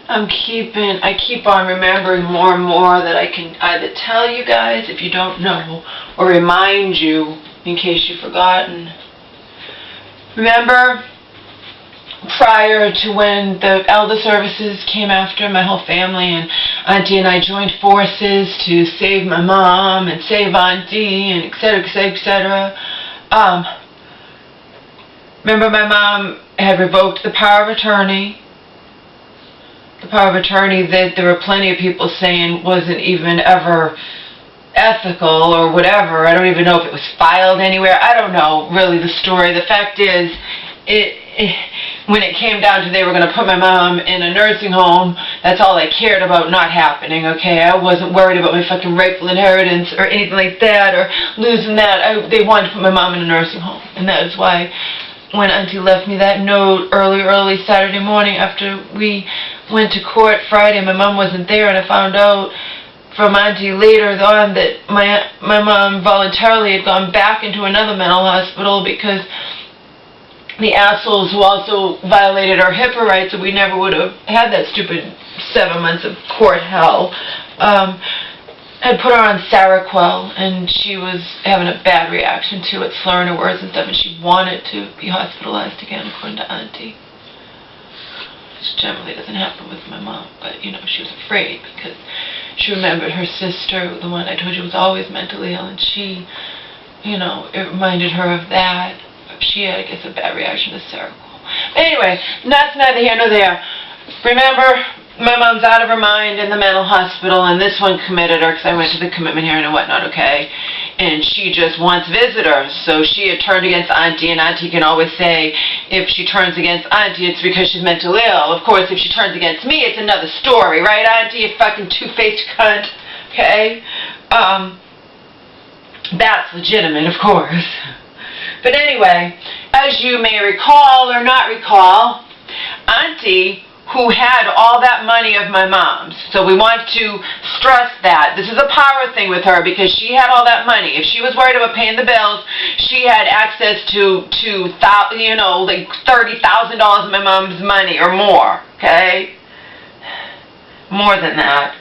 I keep on remembering more and more that I can either tell you guys if you don't know, or remind you in case you've forgotten. Remember, prior to when the elder services came after my whole family, and Auntie and I joined forces to save my mom and save Auntie and etc., etc., etc. Remember, my mom had revoked the power of attorney. The power of attorney that there were plenty of people saying wasn't even ever ethical or whatever. I don't even know if it was filed anywhere. I don't know really the story. The fact is, when it came down to they were going to put my mom in a nursing home, that's all I cared about not happening, okay? I wasn't worried about my fucking rightful inheritance or anything like that or losing that. They wanted to put my mom in a nursing home. And that is why when Auntie left me that note early Saturday morning after we went to court Friday, my mom wasn't there, and I found out from Auntie later on that my mom voluntarily had gone back into another mental hospital because the assholes who also violated our HIPAA rights, and we never would have had that stupid 7 months of court hell, had put her on Seroquel, and she was having a bad reaction to it, slurring her words and stuff, and she wanted to be hospitalized again, according to Auntie. Which generally doesn't happen with my mom, but, you know, she was afraid because she remembered her sister, the one I told you was always mentally ill, and she, you know, it reminded her of that. She had, I guess, a bad reaction to Seroquel. Anyway, that's neither here nor there. Remember, my mom's out of her mind in the mental hospital, and this one committed her because I went to the commitment hearing and whatnot, okay? And she just wants visitors. So she had turned against Auntie, and Auntie can always say if she turns against Auntie, it's because she's mentally ill. Of course, if she turns against me, it's another story, right, Auntie? You fucking two-faced cunt, okay? That's legitimate, of course. But anyway, as you may recall or not recall, Auntie, who had all that money of my mom's, so we want to stress that. This is a power thing with her because she had all that money. If she was worried about paying the bills, she had access to you know, like $30,000 of my mom's money or more, okay? More than that.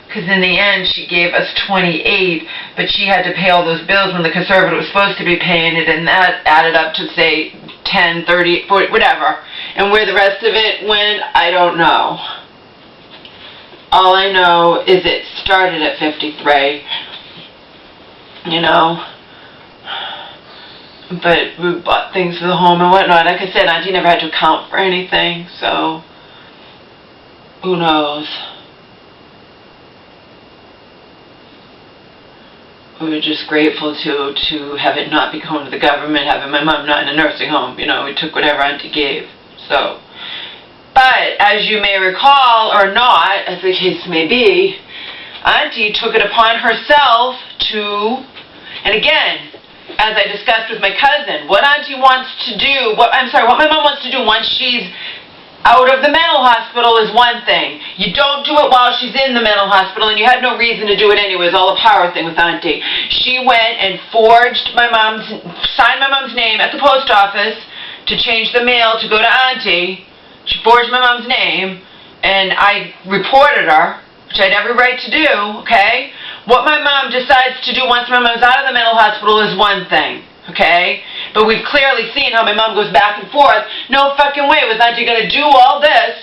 Because in the end, she gave us 28, but she had to pay all those bills when the conservative was supposed to be paying it, and that added up to, say, 10, 30, 40, whatever. And where the rest of it went, I don't know. All I know is it started at 53, you know. But we bought things for the home and whatnot. Like I said, Auntie never had to account for anything, so who knows. We were just grateful to have it not be going to the government, having my mom not in a nursing home. You know, we took whatever Auntie gave. So, but as you may recall or not, as the case may be, Auntie took it upon herself to, and again, as I discussed with my cousin, what Auntie wants to do, what my mom wants to do once she's out of the mental hospital is one thing. You don't do it while she's in the mental hospital, and you had no reason to do it anyways, all the power thing with Auntie. She went and signed my mom's name at the post office to change the mail to go to Auntie. She forged my mom's name, and I reported her, which I had every right to do, okay? What my mom decides to do once my mom's out of the mental hospital is one thing. Okay? But we've clearly seen how my mom goes back and forth. No fucking way was Auntie going to do all this.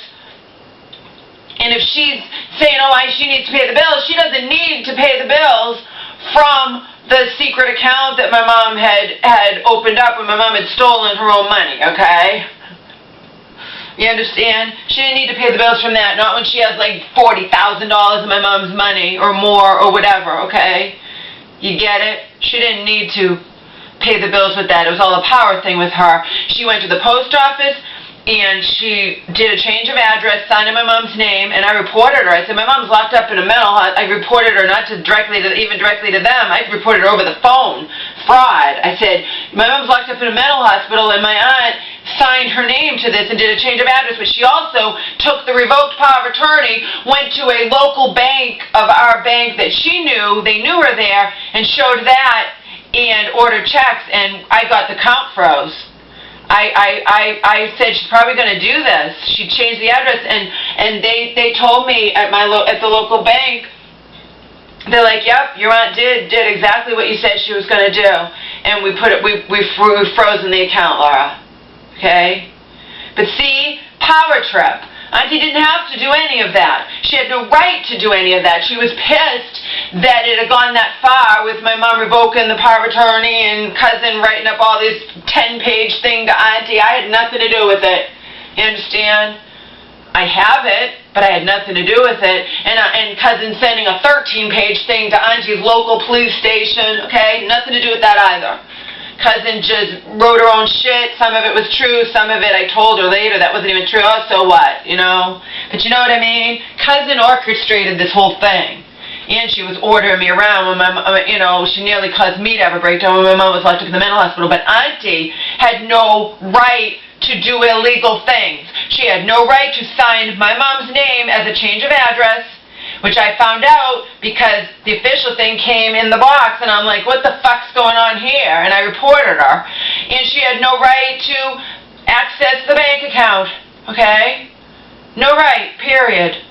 And if she's saying, oh, she needs to pay the bills, she doesn't need to pay the bills from the secret account that my mom had opened up when my mom had stolen her own money, okay? You understand? She didn't need to pay the bills from that, not when she has like $40,000 of my mom's money or more or whatever, okay? You get it? She didn't need to pay the bills with that. It was all a power thing with her. She went to the post office and she did a change of address, signed in my mom's name, and I reported her. I said, my mom's locked up in a mental hospital. I reported her not even directly to them. I reported her over the phone. Fraud. I said, my mom's locked up in a mental hospital, and my aunt signed her name to this and did a change of address, but she also took the revoked power of attorney, went to a local bank of our bank that she knew, they knew her there, and showed that and ordered checks, and I got the count froze. I said she's probably going to do this. She changed the address, and they told me at the local bank, they're like, yep, your aunt did exactly what you said she was going to do, and we frozen the account, Laura. Okay, but see, power trip. Auntie didn't have to do any of that. She had no right to do any of that. She was pissed that it had gone that far with my mom revoking the power of attorney and cousin writing up all this 10-page thing to Auntie. I had nothing to do with it. You understand? I have it, but I had nothing to do with it. And cousin sending a 13-page thing to Auntie's local police station. Okay? Nothing to do with that either. Cousin just wrote her own shit. Some of it was true. Some of it I told her later that wasn't even true. Oh, so what? You know? But you know what I mean? Cousin orchestrated this whole thing. And she was ordering me around when she nearly caused me to have a breakdown when my mom was locked up in the mental hospital. But Auntie had no right to do illegal things. She had no right to sign my mom's name as a change of address, which I found out because the official thing came in the box, and I'm like, what the fuck's going on here? And I reported her. And she had no right to access the bank account, okay? No right, period.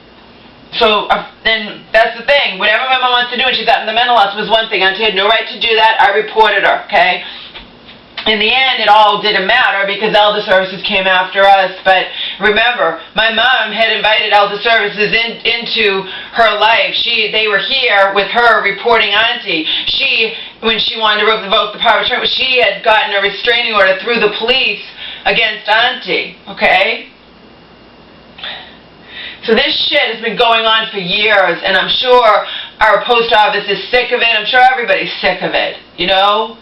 So, then that's the thing. Whatever my mom wants to do when she's out in the mental hospital is one thing. Auntie had no right to do that. I reported her, okay? In the end, it all didn't matter because Elder Services came after us. But remember, my mom had invited Elder Services into her life. They were here with her reporting Auntie. When she wanted to revoke the power of attorney, she had gotten a restraining order through the police against Auntie. Okay? So this shit has been going on for years, and I'm sure our post office is sick of it. I'm sure everybody's sick of it, you know?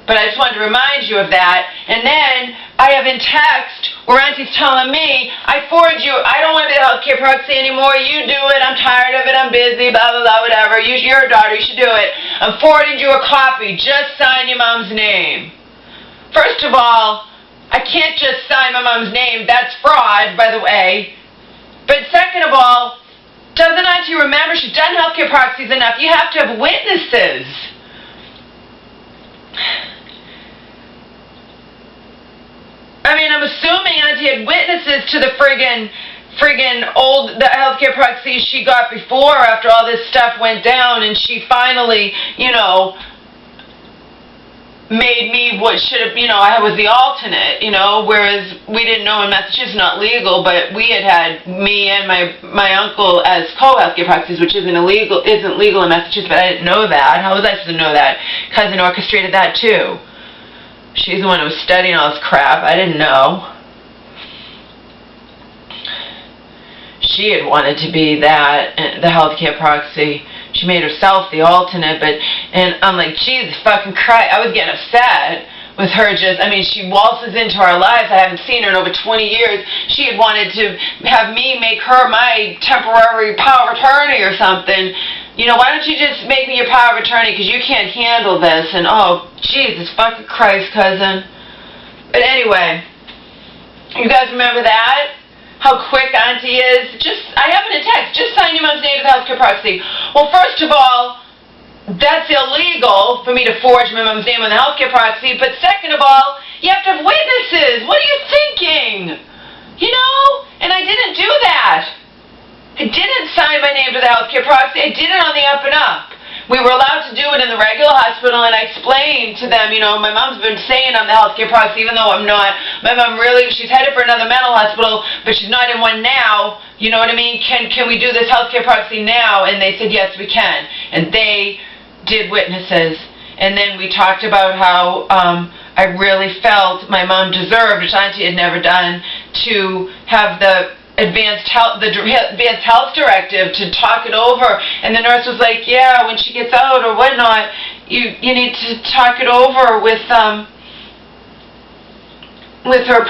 But I just wanted to remind you of that. And then I have in text where Auntie's telling me, I forward you, I don't want to be a healthcare proxy anymore. You do it. I'm tired of it. I'm busy, blah, blah, blah, whatever. You're a daughter. You should do it. I'm forwarding you a copy. Just sign your mom's name. First of all, I can't just sign my mom's name. That's fraud, by the way. But second of all, doesn't Auntie remember she's done healthcare proxies enough? You have to have witnesses. I mean, I'm assuming Auntie had witnesses to the friggin' the healthcare proxies she got before after all this stuff went down, and she finally, made me what should have, I was the alternate, whereas we didn't know in Massachusetts not legal, but we had me and my uncle as co-healthcare proxies, which isn't legal in Massachusetts, but I didn't know that. How was I supposed to know that? Cousin orchestrated that too. She's the one who was studying all this crap. I didn't know. She had wanted to be the healthcare proxy. She made herself the alternate, and I'm like, Jesus fucking Christ. I was getting upset with her she waltzes into our lives. I haven't seen her in over 20 years. She had wanted to have me make her my temporary power of attorney or something. Why don't you just make me your power of attorney because you can't handle this? And oh, Jesus fucking Christ, cousin. But anyway, you guys remember that? How quick Auntie is? I have it in text. Just sign your mom's name as a healthcare proxy. Well, first of all, that's illegal for me to forge my mom's name on the healthcare proxy. But second of all, you have to have witnesses. What are you thinking? And I didn't do that. I didn't sign my name to the healthcare proxy. I did it on the up and up. We were allowed to do it in the regular hospital, and I explained to them, my mom's been saying I'm the healthcare proxy, even though I'm not. My mom she's headed for another mental hospital, but she's not in one now. You know what I mean? Can we do this healthcare proxy now? And they said, yes, we can. And they did witnesses. And then we talked about how I really felt my mom deserved, which Auntie had never done, to have the advanced health directive to talk it over, and the nurse was like, yeah, when she gets out or whatnot, you need to talk it over with her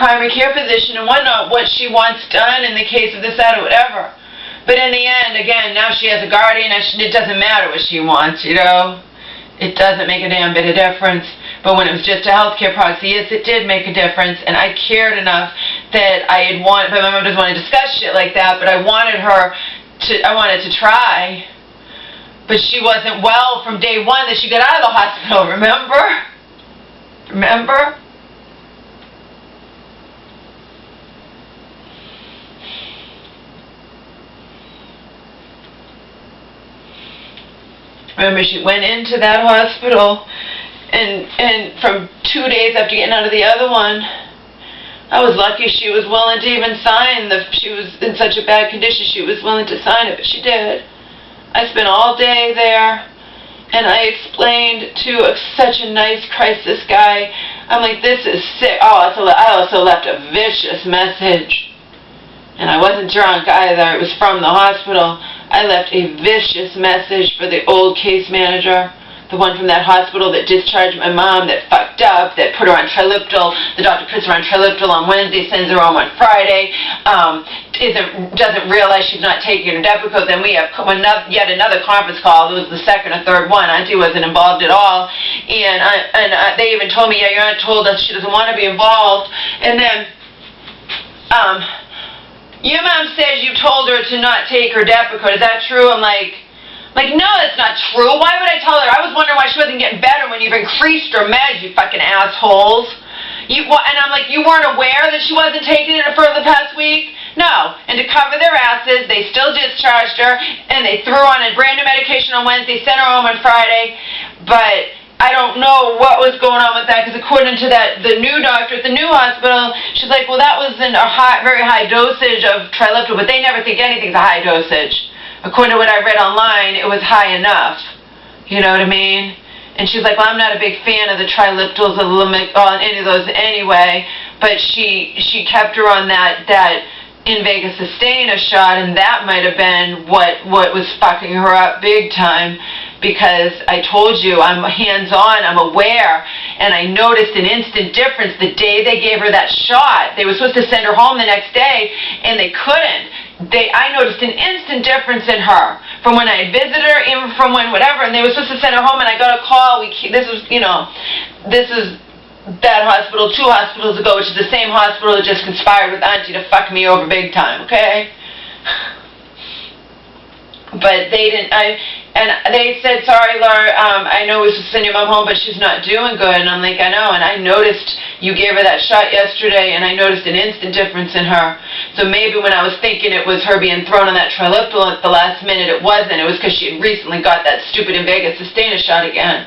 primary care physician and whatnot, what she wants done in the case of this, that, or whatever. But in the end, again, now she has a guardian, and it doesn't matter what she wants, It doesn't make a damn bit of difference. But when it was just a healthcare proxy, yes, it did make a difference, and I cared enough that but my mom doesn't want to discuss shit like that, but I wanted to try. But she wasn't well from day one that she got out of the hospital, remember? Remember, she went into that hospital, and from 2 days after getting out of the other one, I was lucky she was willing to even sign she was in such a bad condition, she was willing to sign it, but she did. I spent all day there, and I explained to such a nice crisis guy. I'm like, this is sick. Oh, I also left a vicious message. And I wasn't drunk either. It was from the hospital. I left a vicious message for the old case manager, the one from that hospital that discharged my mom, that fucked up, that put her on triliptal. The doctor puts her on triliptal on Wednesday, sends her home on Friday, doesn't realize she's not taking her Depakote. Then we have yet another conference call. It was the second or third one. Auntie wasn't involved at all. And they even told me, yeah, your aunt told us she doesn't want to be involved. And then, your mom says you told her to not take her Depakote. Is that true? I'm like, no, that's not true. Why would I tell her? I was wondering why she wasn't getting better when you've increased her meds, you fucking assholes. And I'm like, you weren't aware that she wasn't taking it for the past week? No. And to cover their asses, they still discharged her, and they threw on a brand new medication on Wednesday, sent her home on Friday. But I don't know what was going on with that, because according to the new doctor at the new hospital, she's like, well, that was in a very high dosage of triliptal, but they never think anything's a high dosage. According to what I read online, it was high enough. You know what I mean? And she's like, well, I'm not a big fan of the triliptals, any of those anyway, but she kept her on that in-Vegas Sustainer shot, and that might have been what was fucking her up big time. Because I told you, I'm hands-on, I'm aware, and I noticed an instant difference the day they gave her that shot. They were supposed to send her home the next day, and they couldn't. I noticed an instant difference in her from when I had visited her, even from when whatever, and they were supposed to send her home, and I got a call. This is that hospital 2 hospitals ago, which is the same hospital that just conspired with Auntie to fuck me over big time, okay? But they didn't, and they said, sorry, Laura, I know we should send your mom home, but she's not doing good. And I'm like, I know, and I noticed you gave her that shot yesterday, and I noticed an instant difference in her. So maybe when I was thinking it was her being thrown on that triliptal at the last minute, it wasn't. It was because she had recently got that stupid in-Vegas Sustainer shot again.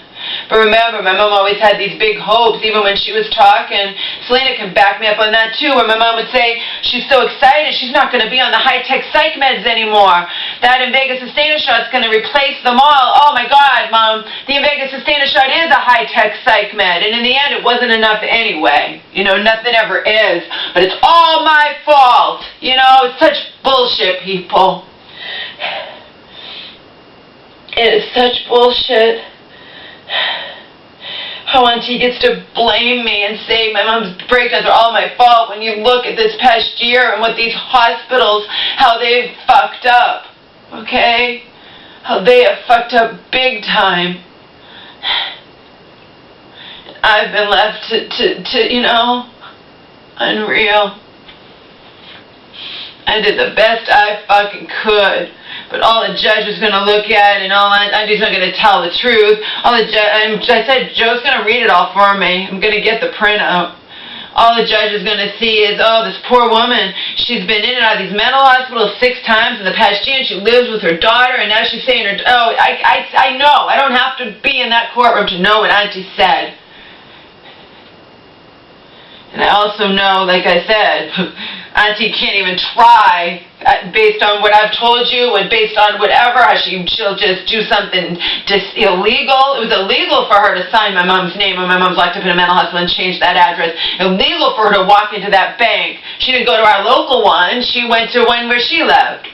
But remember, my mom always had these big hopes, even when she was talking. Selena can back me up on that too, where my mom would say she's so excited she's not going to be on the high-tech psych meds anymore. That in-Vegas Sustainer shot's going to replace them all. Oh my God, Mom, the in-Vegas Sustainer shot is a high-tech psych med, and in the end it wasn't enough anyway. You know, nothing ever is. But it's all my fault. You know, it's such bullshit, people. It is such bullshit. How Auntie gets to blame me and say my mom's breakdowns are all my fault when you look at this past year and what these hospitals, how they've fucked up, okay? How they have fucked up big time. I've been left to you know, unreal. I did the best I fucking could. But all the judge is going to look at, and all Auntie's not going to tell the truth. I said, Joe's going to read it all for me. I'm going to get the printout. All the judge is going to see is, oh, this poor woman, she's been in and out of these mental hospitals 6 times in the past year, and she lives with her daughter, and now she's saying, I know. I don't have to be in that courtroom to know what Auntie said. And I also know, like I said, Auntie can't even try, based on what I've told you, and based on whatever, she'll just do something just illegal. It was illegal for her to sign my mom's name when my mom's locked up in a mental hospital and change that address. Illegal for her to walk into that bank. She didn't go to our local one. She went to one where she lived.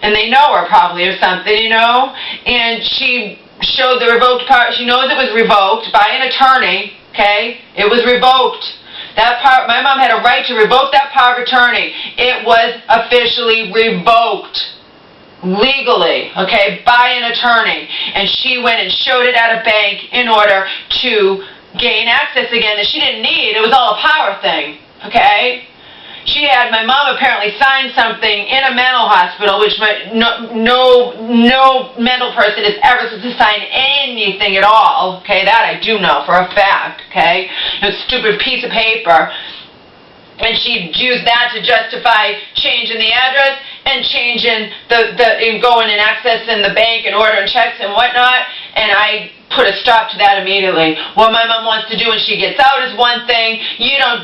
And they know her probably or something, you know? And she showed the revoked power. She knows it was revoked by an attorney, okay? It was revoked. My mom had a right to revoke that power of attorney. It was officially revoked. Legally, okay, by an attorney. And she went and showed it at a bank in order to gain access again that she didn't need. It was all a power thing, okay? She had, my mom apparently signed something in a mental hospital, which no mental person is ever supposed to sign anything at all, okay? That I do know for a fact, okay? A stupid piece of paper. And she used that to justify changing the address and changing and going and accessing the bank and ordering checks and whatnot. And I put a stop to that immediately. What my mom wants to do when she gets out is one thing,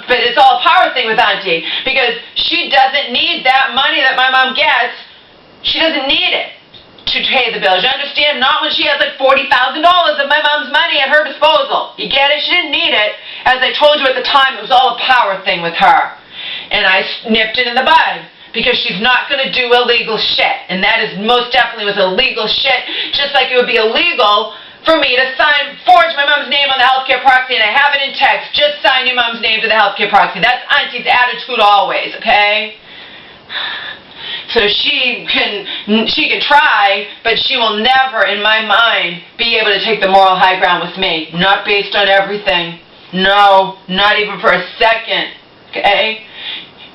but it's all a power thing with Auntie, because she doesn't need that money that my mom gets. She doesn't need it to pay the bills. You understand? Not when she has like $40,000 of my mom's money at her disposal. You get it? She didn't need it. As I told you at the time, it was all a power thing with her. And I nipped it in the bud, because she's not going to do illegal shit. And that is most definitely was illegal shit, just like it would be illegal for me to forge my mom's name on the healthcare proxy, and I have it in text. Just sign your mom's name to the healthcare proxy. That's Auntie's attitude always, okay? So she can try, but she will never, in my mind, be able to take the moral high ground with me. Not based on everything. No, not even for a second, okay?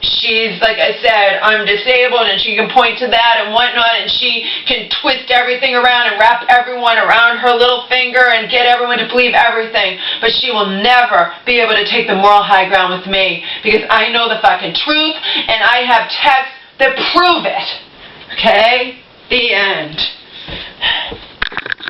She's, like I said, I'm disabled, and she can point to that and whatnot, and she can twist everything around and wrap everyone around her little finger and get everyone to believe everything. But she will never be able to take the moral high ground with me, because I know the fucking truth, and I have texts that prove it. Okay? The end.